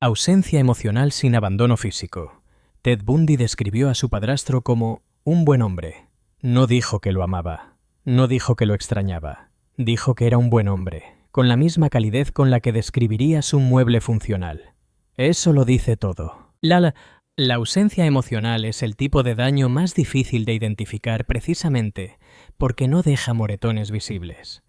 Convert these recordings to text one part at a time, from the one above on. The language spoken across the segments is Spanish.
Ausencia emocional sin abandono físico. Ted Bundy describió a su padrastro como un buen hombre. No dijo que lo amaba, no dijo que lo extrañaba, dijo que era un buen hombre, con la misma calidez con la que describirías un mueble funcional. Eso lo dice todo. La ausencia emocional es el tipo de daño más difícil de identificar precisamente porque no deja moretones visibles.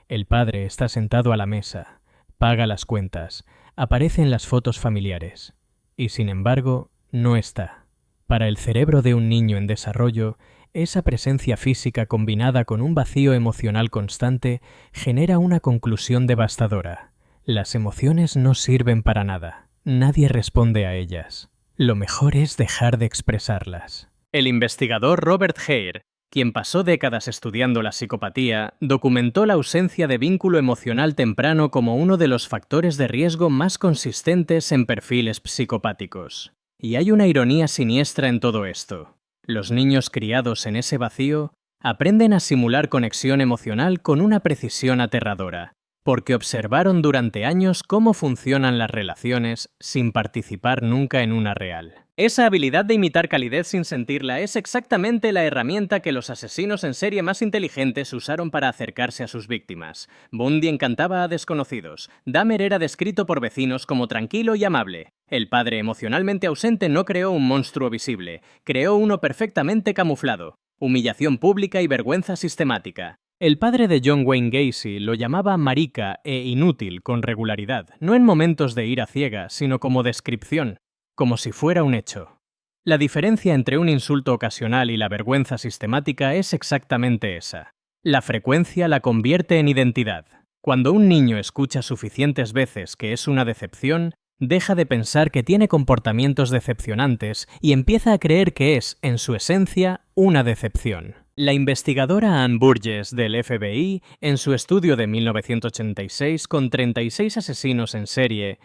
El padre está sentado a la mesa, paga las cuentas, aparece en las fotos familiares y, sin embargo, no está. Para el cerebro de un niño en desarrollo, esa presencia física combinada con un vacío emocional constante genera una conclusión devastadora. Las emociones no sirven para nada. Nadie responde a ellas. Lo mejor es dejar de expresarlas. El investigador Robert Hare, quien pasó décadas estudiando la psicopatía, documentó la ausencia de vínculo emocional temprano como uno de los factores de riesgo más consistentes en perfiles psicopáticos. Y hay una ironía siniestra en todo esto. Los niños criados en ese vacío aprenden a simular conexión emocional con una precisión aterradora, porque observaron durante años cómo funcionan las relaciones sin participar nunca en una real. Esa habilidad de imitar calidez sin sentirla es exactamente la herramienta que los asesinos en serie más inteligentes usaron para acercarse a sus víctimas. Bundy encantaba a desconocidos. Dahmer era descrito por vecinos como tranquilo y amable. El padre emocionalmente ausente no creó un monstruo visible, creó uno perfectamente camuflado. Humillación pública y vergüenza sistemática. El padre de John Wayne Gacy lo llamaba marica e inútil con regularidad, no en momentos de ira ciega, sino como descripción, como si fuera un hecho. La diferencia entre un insulto ocasional y la vergüenza sistemática es exactamente esa. La frecuencia la convierte en identidad. Cuando un niño escucha suficientes veces que es una decepción, deja de pensar que tiene comportamientos decepcionantes y empieza a creer que es, en su esencia, una decepción. La investigadora Ann Burgess del FBI, en su estudio de 1986 con 36 asesinos en serie,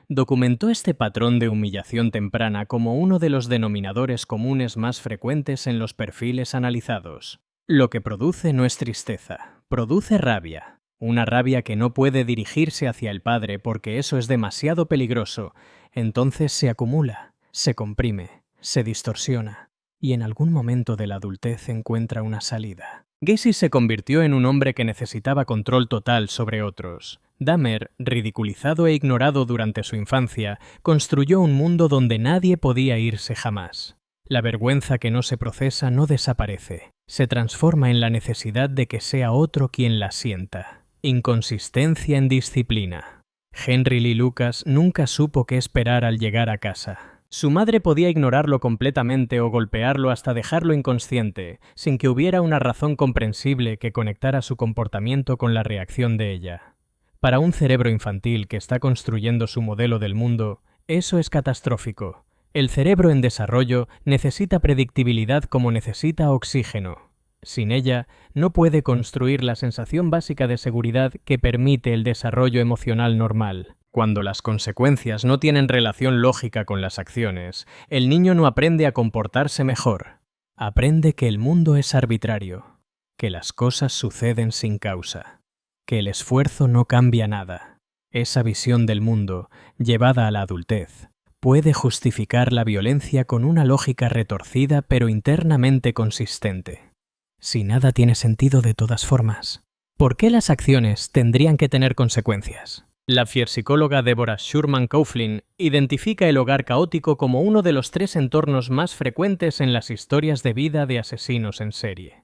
documentó este patrón de humillación temprana como uno de los denominadores comunes más frecuentes en los perfiles analizados. Lo que produce no es tristeza, produce rabia. Una rabia que no puede dirigirse hacia el padre porque eso es demasiado peligroso. Entonces se acumula, se comprime, se distorsiona y en algún momento de la adultez encuentra una salida. Gacy se convirtió en un hombre que necesitaba control total sobre otros. Dahmer, ridiculizado e ignorado durante su infancia, construyó un mundo donde nadie podía irse jamás. La vergüenza que no se procesa no desaparece, se transforma en la necesidad de que sea otro quien la sienta. Inconsistencia en disciplina. Henry Lee Lucas nunca supo qué esperar al llegar a casa. Su madre podía ignorarlo completamente o golpearlo hasta dejarlo inconsciente, sin que hubiera una razón comprensible que conectara su comportamiento con la reacción de ella. Para un cerebro infantil que está construyendo su modelo del mundo, eso es catastrófico. El cerebro en desarrollo necesita predictibilidad como necesita oxígeno. Sin ella, no puede construir la sensación básica de seguridad que permite el desarrollo emocional normal. Cuando las consecuencias no tienen relación lógica con las acciones, el niño no aprende a comportarse mejor. Aprende que el mundo es arbitrario, que las cosas suceden sin causa, que el esfuerzo no cambia nada. Esa visión del mundo, llevada a la adultez, puede justificar la violencia con una lógica retorcida pero internamente consistente. Si nada tiene sentido de todas formas, ¿por qué las acciones tendrían que tener consecuencias? La psicóloga Deborah Schurman Coughlin identifica el hogar caótico como uno de los 3 entornos más frecuentes en las historias de vida de asesinos en serie.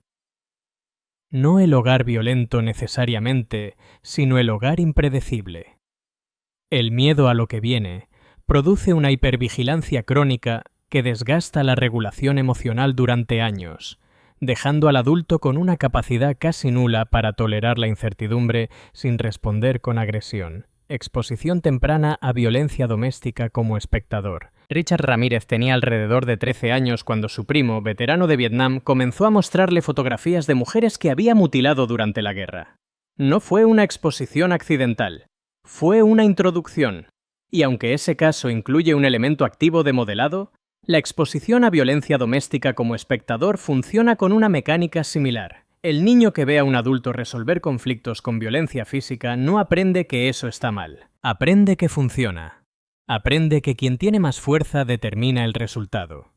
No el hogar violento necesariamente, sino el hogar impredecible. El miedo a lo que viene produce una hipervigilancia crónica que desgasta la regulación emocional durante años, dejando al adulto con una capacidad casi nula para tolerar la incertidumbre sin responder con agresión. Exposición temprana a violencia doméstica como espectador. Richard Ramírez tenía alrededor de 13 años cuando su primo, veterano de Vietnam, comenzó a mostrarle fotografías de mujeres que había mutilado durante la guerra. No fue una exposición accidental, fue una introducción. Y aunque ese caso incluye un elemento activo de modelado, la exposición a violencia doméstica como espectador funciona con una mecánica similar. El niño que ve a un adulto resolver conflictos con violencia física no aprende que eso está mal, aprende que funciona. Aprende que quien tiene más fuerza determina el resultado.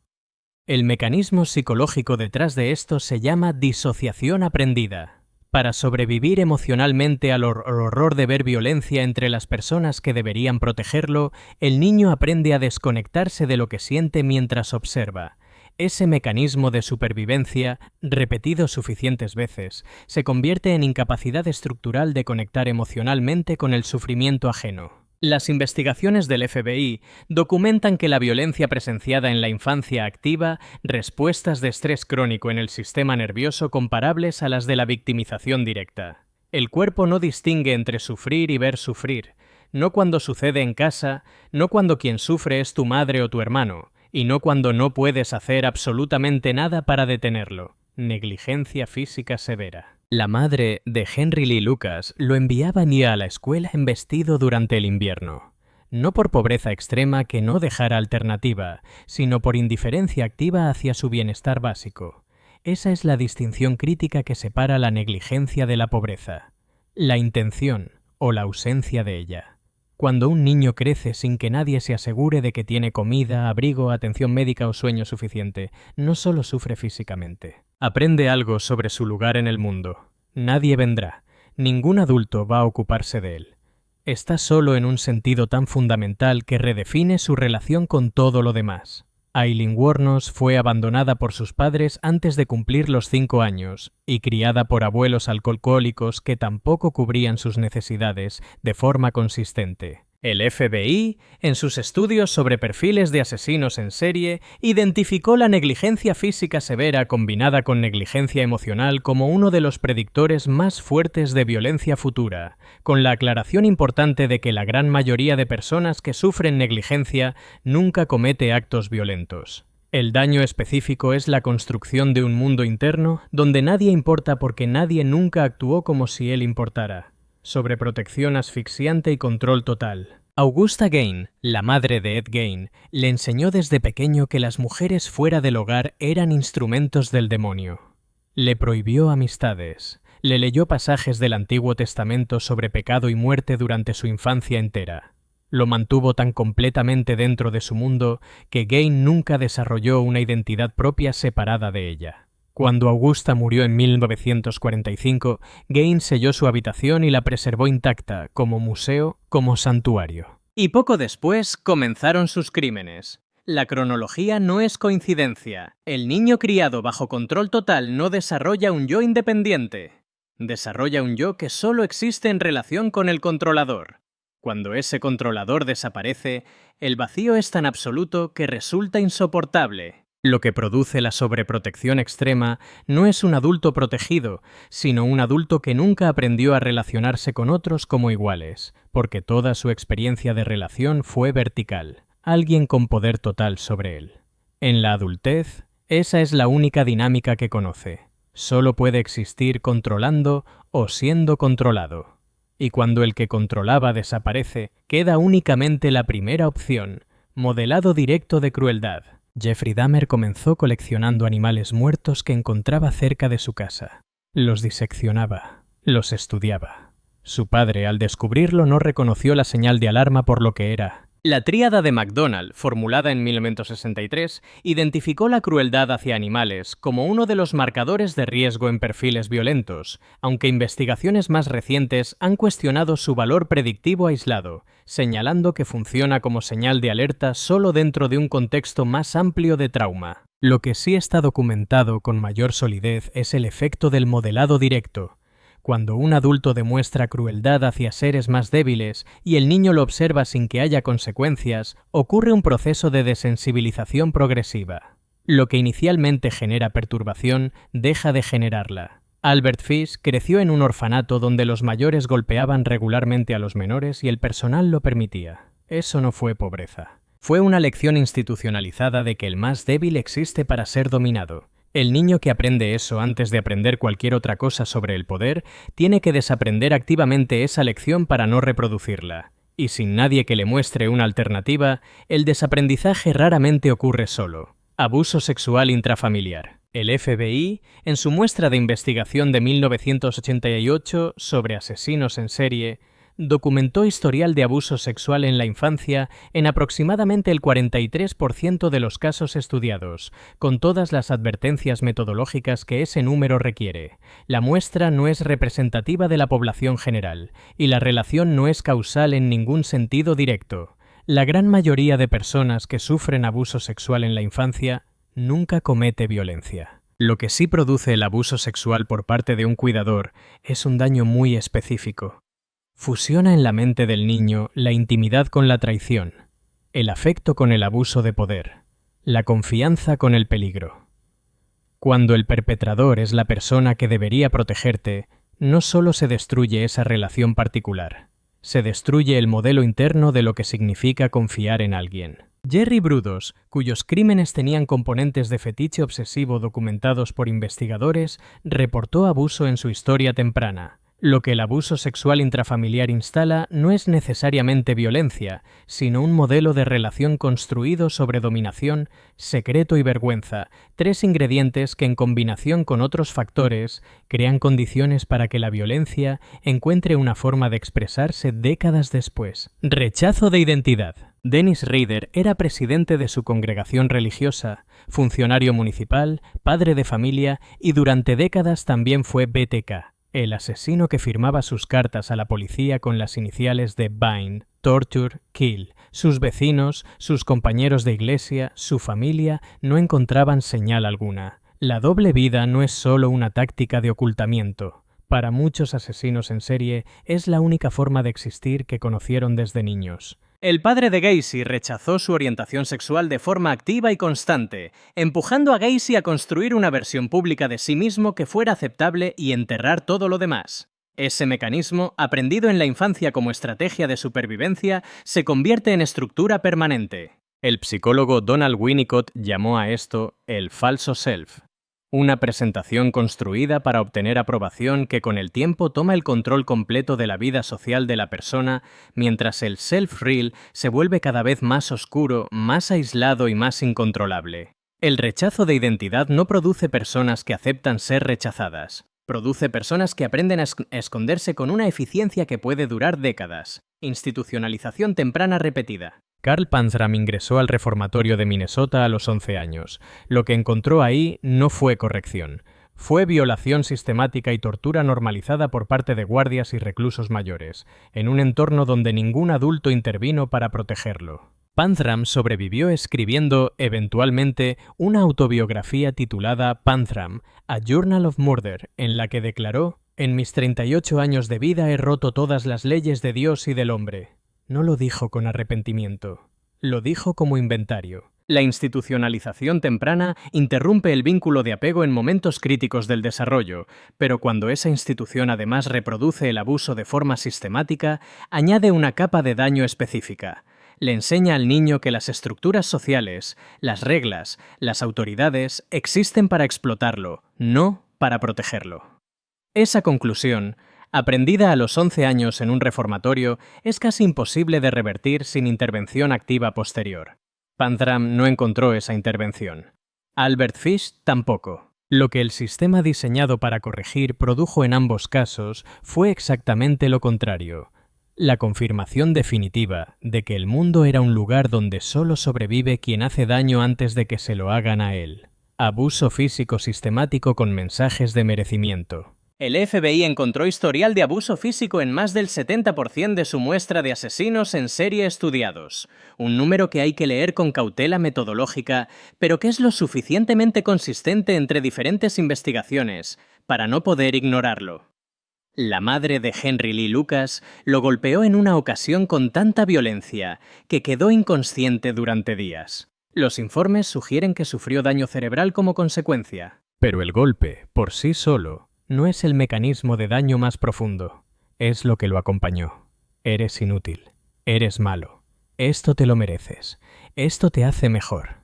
El mecanismo psicológico detrás de esto se llama disociación aprendida. Para sobrevivir emocionalmente al horror de ver violencia entre las personas que deberían protegerlo, el niño aprende a desconectarse de lo que siente mientras observa. Ese mecanismo de supervivencia, repetido suficientes veces, se convierte en incapacidad estructural de conectar emocionalmente con el sufrimiento ajeno. Las investigaciones del FBI documentan que la violencia presenciada en la infancia activa respuestas de estrés crónico en el sistema nervioso comparables a las de la victimización directa. El cuerpo no distingue entre sufrir y ver sufrir, no cuando sucede en casa, no cuando quien sufre es tu madre o tu hermano, y no cuando no puedes hacer absolutamente nada para detenerlo. Negligencia física severa. La madre de Henry Lee Lucas lo enviaba a la escuela en vestido durante el invierno. No por pobreza extrema que no dejara alternativa, sino por indiferencia activa hacia su bienestar básico. Esa es la distinción crítica que separa la negligencia de la pobreza. La intención o la ausencia de ella. Cuando un niño crece sin que nadie se asegure de que tiene comida, abrigo, atención médica o sueño suficiente, no solo sufre físicamente. Aprende algo sobre su lugar en el mundo. Nadie vendrá. Ningún adulto va a ocuparse de él. Está solo en un sentido tan fundamental que redefine su relación con todo lo demás. Aileen Wuornos fue abandonada por sus padres antes de cumplir los 5 años y criada por abuelos alcohólicos que tampoco cubrían sus necesidades de forma consistente. El FBI, en sus estudios sobre perfiles de asesinos en serie, identificó la negligencia física severa combinada con negligencia emocional como uno de los predictores más fuertes de violencia futura, con la aclaración importante de que la gran mayoría de personas que sufren negligencia nunca comete actos violentos. El daño específico es la construcción de un mundo interno donde nadie importa porque nadie nunca actuó como si él importara. Sobreprotección asfixiante y control total. Augusta Gain, la madre de Ed Gain, le enseñó desde pequeño que las mujeres fuera del hogar eran instrumentos del demonio. Le prohibió amistades. Le leyó pasajes del Antiguo Testamento sobre pecado y muerte durante su infancia entera. Lo mantuvo tan completamente dentro de su mundo que Gain nunca desarrolló una identidad propia separada de ella. Cuando Augusta murió en 1945, Gain selló su habitación y la preservó intacta, como museo, como santuario. Y poco después comenzaron sus crímenes. La cronología no es coincidencia. El niño criado bajo control total no desarrolla un yo independiente. Desarrolla un yo que solo existe en relación con el controlador. Cuando ese controlador desaparece, el vacío es tan absoluto que resulta insoportable. Lo que produce la sobreprotección extrema no es un adulto protegido, sino un adulto que nunca aprendió a relacionarse con otros como iguales, porque toda su experiencia de relación fue vertical, alguien con poder total sobre él. En la adultez, esa es la única dinámica que conoce. Solo puede existir controlando o siendo controlado. Y cuando el que controlaba desaparece, queda únicamente la primera opción, modelado directo de crueldad. Jeffrey Dahmer comenzó coleccionando animales muertos que encontraba cerca de su casa. Los diseccionaba, los estudiaba. Su padre, al descubrirlo, no reconoció la señal de alarma por lo que era. La tríada de McDonald, formulada en 1963, identificó la crueldad hacia animales como uno de los marcadores de riesgo en perfiles violentos, aunque investigaciones más recientes han cuestionado su valor predictivo aislado, señalando que funciona como señal de alerta solo dentro de un contexto más amplio de trauma. Lo que sí está documentado con mayor solidez es el efecto del modelado directo. Cuando un adulto demuestra crueldad hacia seres más débiles y el niño lo observa sin que haya consecuencias, ocurre un proceso de desensibilización progresiva. Lo que inicialmente genera perturbación deja de generarla. Albert Fish creció en un orfanato donde los mayores golpeaban regularmente a los menores y el personal lo permitía. Eso no fue pobreza. Fue una lección institucionalizada de que el más débil existe para ser dominado. El niño que aprende eso antes de aprender cualquier otra cosa sobre el poder, tiene que desaprender activamente esa lección para no reproducirla. Y sin nadie que le muestre una alternativa, el desaprendizaje raramente ocurre solo. Abuso sexual intrafamiliar. El FBI, en su muestra de investigación de 1988 sobre asesinos en serie, documentó historial de abuso sexual en la infancia en aproximadamente el 43% de los casos estudiados, con todas las advertencias metodológicas que ese número requiere. La muestra no es representativa de la población general, y la relación no es causal en ningún sentido directo. La gran mayoría de personas que sufren abuso sexual en la infancia nunca comete violencia. Lo que sí produce el abuso sexual por parte de un cuidador es un daño muy específico. Fusiona en la mente del niño la intimidad con la traición, el afecto con el abuso de poder, la confianza con el peligro. Cuando el perpetrador es la persona que debería protegerte, no solo se destruye esa relación particular, se destruye el modelo interno de lo que significa confiar en alguien. Jerry Brudos, cuyos crímenes tenían componentes de fetiche obsesivo documentados por investigadores, reportó abuso en su historia temprana. Lo que el abuso sexual intrafamiliar instala no es necesariamente violencia, sino un modelo de relación construido sobre dominación, secreto y vergüenza, tres ingredientes que en combinación con otros factores crean condiciones para que la violencia encuentre una forma de expresarse décadas después. Rechazo de identidad. Dennis Rader era presidente de su congregación religiosa, funcionario municipal, padre de familia y durante décadas también fue BTK. El asesino que firmaba sus cartas a la policía con las iniciales de Bind, Torture, Kill. Sus vecinos, sus compañeros de iglesia, su familia no encontraban señal alguna. La doble vida no es solo una táctica de ocultamiento. Para muchos asesinos en serie es la única forma de existir que conocieron desde niños. El padre de Gacy rechazó su orientación sexual de forma activa y constante, empujando a Gacy a construir una versión pública de sí mismo que fuera aceptable y enterrar todo lo demás. Ese mecanismo, aprendido en la infancia como estrategia de supervivencia, se convierte en estructura permanente. El psicólogo Donald Winnicott llamó a esto el falso self. Una presentación construida para obtener aprobación que con el tiempo toma el control completo de la vida social de la persona, mientras el self-real se vuelve cada vez más oscuro, más aislado y más incontrolable. El rechazo de identidad no produce personas que aceptan ser rechazadas. Produce personas que aprenden a esconderse con una eficiencia que puede durar décadas. Institucionalización temprana repetida. Carl Panzram ingresó al reformatorio de Minnesota a los 11 años. Lo que encontró ahí no fue corrección. Fue violación sistemática y tortura normalizada por parte de guardias y reclusos mayores, en un entorno donde ningún adulto intervino para protegerlo. Panzram sobrevivió escribiendo, eventualmente, una autobiografía titulada Panzram, A Journal of Murder, en la que declaró: «En mis 38 años de vida he roto todas las leyes de Dios y del hombre». No lo dijo con arrepentimiento, lo dijo como inventario. La institucionalización temprana interrumpe el vínculo de apego en momentos críticos del desarrollo, pero cuando esa institución además reproduce el abuso de forma sistemática, añade una capa de daño específica. Le enseña al niño que las estructuras sociales, las reglas, las autoridades existen para explotarlo, no para protegerlo. Esa conclusión, aprendida a los 11 años en un reformatorio, es casi imposible de revertir sin intervención activa posterior. Panzram no encontró esa intervención. Albert Fish tampoco. Lo que el sistema diseñado para corregir produjo en ambos casos fue exactamente lo contrario: la confirmación definitiva de que el mundo era un lugar donde solo sobrevive quien hace daño antes de que se lo hagan a él. Abuso físico sistemático con mensajes de merecimiento. El FBI encontró historial de abuso físico en más del 70% de su muestra de asesinos en serie estudiados, un número que hay que leer con cautela metodológica, pero que es lo suficientemente consistente entre diferentes investigaciones para no poder ignorarlo. La madre de Henry Lee Lucas lo golpeó en una ocasión con tanta violencia que quedó inconsciente durante días. Los informes sugieren que sufrió daño cerebral como consecuencia. Pero el golpe, por sí solo, no es el mecanismo de daño más profundo, es lo que lo acompañó. Eres inútil, eres malo, esto te lo mereces, esto te hace mejor.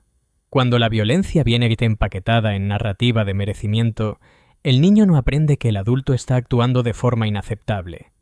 Cuando la violencia viene empaquetada en narrativa de merecimiento, el niño no aprende que el adulto está actuando de forma inaceptable.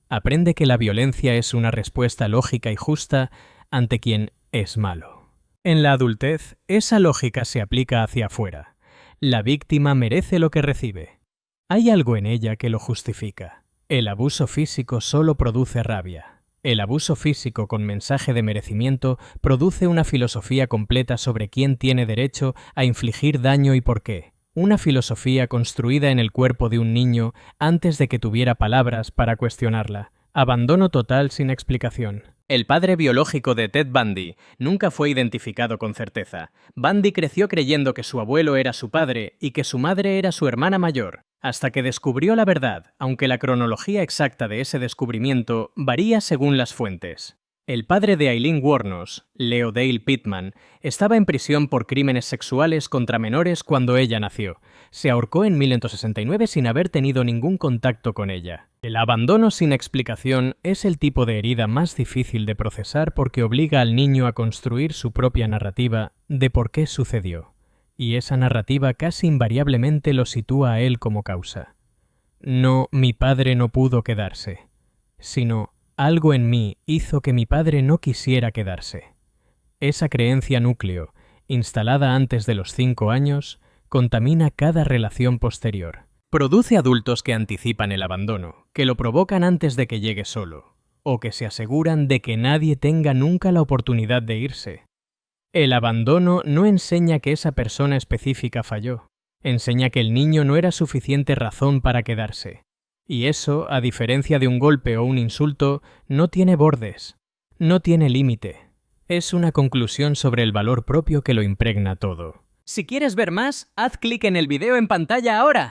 Aprende que la violencia es una respuesta lógica y justa ante quien es malo. En la adultez, esa lógica se aplica hacia afuera. La víctima merece lo que recibe. Hay algo en ella que lo justifica. El abuso físico solo produce rabia. El abuso físico con mensaje de merecimiento produce una filosofía completa sobre quién tiene derecho a infligir daño y por qué. Una filosofía construida en el cuerpo de un niño antes de que tuviera palabras para cuestionarla. Abandono total sin explicación. El padre biológico de Ted Bundy nunca fue identificado con certeza. Bundy creció creyendo que su abuelo era su padre y que su madre era su hermana mayor, hasta que descubrió la verdad, aunque la cronología exacta de ese descubrimiento varía según las fuentes. El padre de Aileen Wuornos, Leo Dale Pittman, estaba en prisión por crímenes sexuales contra menores cuando ella nació. Se ahorcó en 1969 sin haber tenido ningún contacto con ella. El abandono sin explicación es el tipo de herida más difícil de procesar porque obliga al niño a construir su propia narrativa de por qué sucedió. Y esa narrativa casi invariablemente lo sitúa a él como causa. No, mi padre no pudo quedarse, sino algo en mí hizo que mi padre no quisiera quedarse. Esa creencia núcleo, instalada antes de los 5 años, contamina cada relación posterior. Produce adultos que anticipan el abandono, que lo provocan antes de que llegue solo, o que se aseguran de que nadie tenga nunca la oportunidad de irse. El abandono no enseña que esa persona específica falló, enseña que el niño no era suficiente razón para quedarse. Y eso, a diferencia de un golpe o un insulto, no tiene bordes, no tiene límite. Es una conclusión sobre el valor propio que lo impregna todo. Si quieres ver más, haz clic en el video en pantalla ahora.